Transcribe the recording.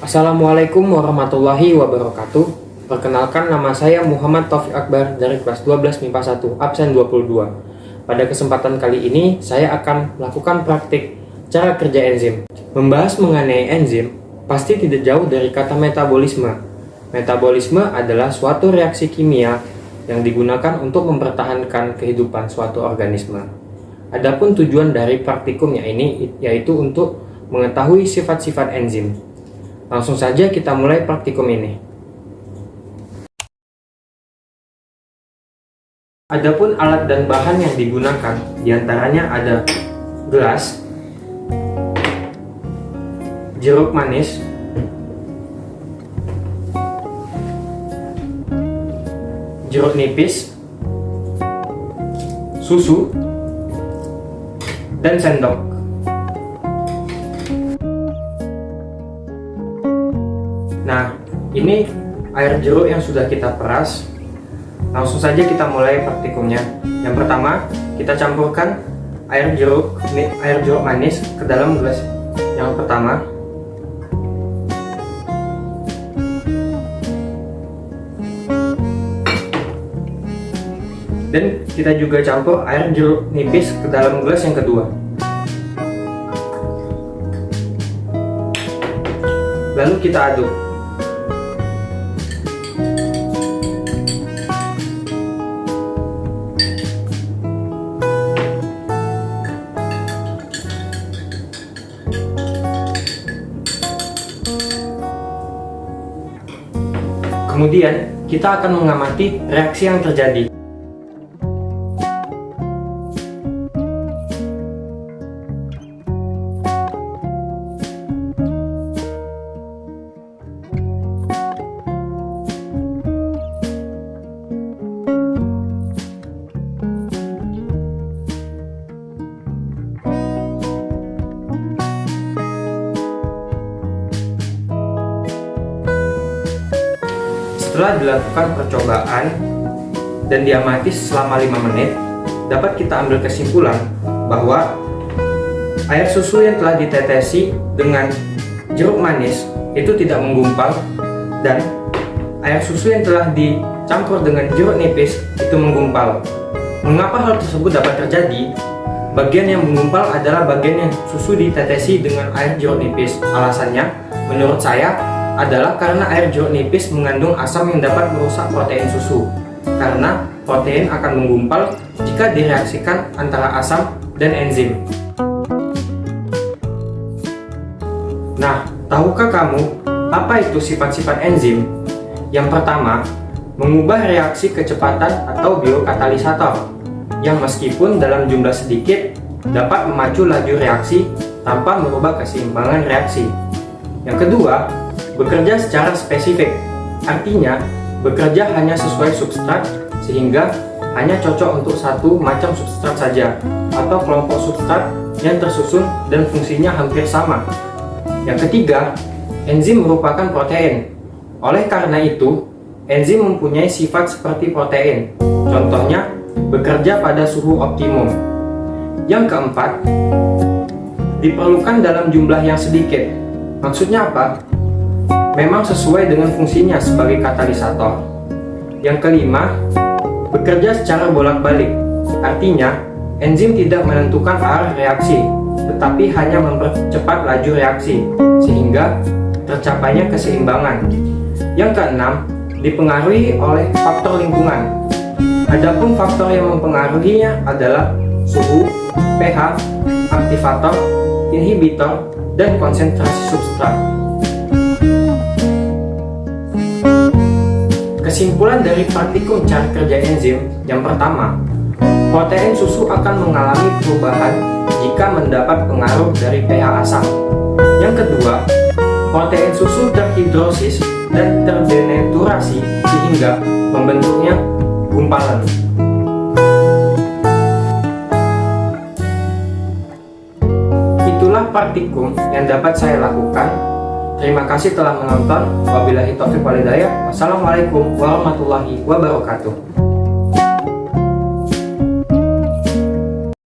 Assalamualaikum warahmatullahi wabarakatuh. Perkenalkan, nama saya Muhammad Taufik Akbar dari kelas 12 MIPA 1, absen 22. Pada kesempatan kali ini, saya akan melakukan praktik cara kerja enzim. Membahas mengenai enzim, pasti tidak jauh dari kata metabolisme. Metabolisme adalah suatu reaksi kimia yang digunakan untuk mempertahankan kehidupan suatu organisme. Adapun tujuan dari praktikumnya ini yaitu untuk mengetahui sifat-sifat enzim. Langsung saja kita mulai praktikum ini. Adapun alat dan bahan yang digunakan, diantaranya ada gelas, jeruk manis, jeruk nipis, susu, dan sendok. Nah, ini air jeruk yang sudah kita peras. Langsung saja kita mulai praktikumnya. Yang pertama, kita campurkan air jeruk manis ke dalam gelas yang pertama. Dan kita juga campur air jeruk nipis ke dalam gelas yang kedua. Lalu kita aduk. Kemudian kita akan mengamati reaksi yang terjadi. Setelah dilakukan percobaan dan diamati selama 5 menit, dapat kita ambil kesimpulan bahwa air susu yang telah ditetesi dengan jeruk manis itu tidak menggumpal, dan air susu yang telah dicampur dengan jeruk nipis itu menggumpal. Mengapa hal tersebut dapat terjadi? Bagian yang menggumpal adalah bagian yang susu ditetesi dengan air jeruk nipis. Alasannya, menurut saya, adalah karena air jeruk nipis mengandung asam yang dapat merusak protein susu, karena protein akan menggumpal jika direaksikan antara asam dan enzim. Nah, tahukah kamu apa itu sifat-sifat enzim? Yang pertama, mengubah reaksi kecepatan atau biokatalisator, yang meskipun dalam jumlah sedikit dapat memacu laju reaksi tanpa merubah keseimbangan reaksi. Yang kedua, bekerja secara spesifik, artinya bekerja hanya sesuai substrat sehingga hanya cocok untuk satu macam substrat saja atau kelompok substrat yang tersusun dan fungsinya hampir sama. Yang ketiga, enzim merupakan protein. Oleh karena itu, enzim mempunyai sifat seperti protein. Contohnya, bekerja pada suhu optimum. Yang keempat, diperlukan dalam jumlah yang sedikit. Maksudnya apa? Memang sesuai dengan fungsinya sebagai katalisator. Yang kelima, bekerja secara bolak-balik. Artinya, enzim tidak menentukan arah reaksi, tetapi hanya mempercepat laju reaksi, sehingga tercapainya keseimbangan. Yang keenam, dipengaruhi oleh faktor lingkungan. Adapun faktor yang mempengaruhinya adalah suhu, pH, aktivator, inhibitor, dan konsentrasi substrat. Kesimpulan dari praktikum cara kerja enzim, yang pertama, protein susu akan mengalami perubahan jika mendapat pengaruh dari pH asam. Yang kedua, protein susu terhidrosis dan terdenaturasi sehingga membentuknya gumpalan. Itulah praktikum yang dapat saya lakukan. Terima kasih telah menonton. Wabillahi taufiq wal hidayah. Wassalamualaikum warahmatullahi wabarakatuh.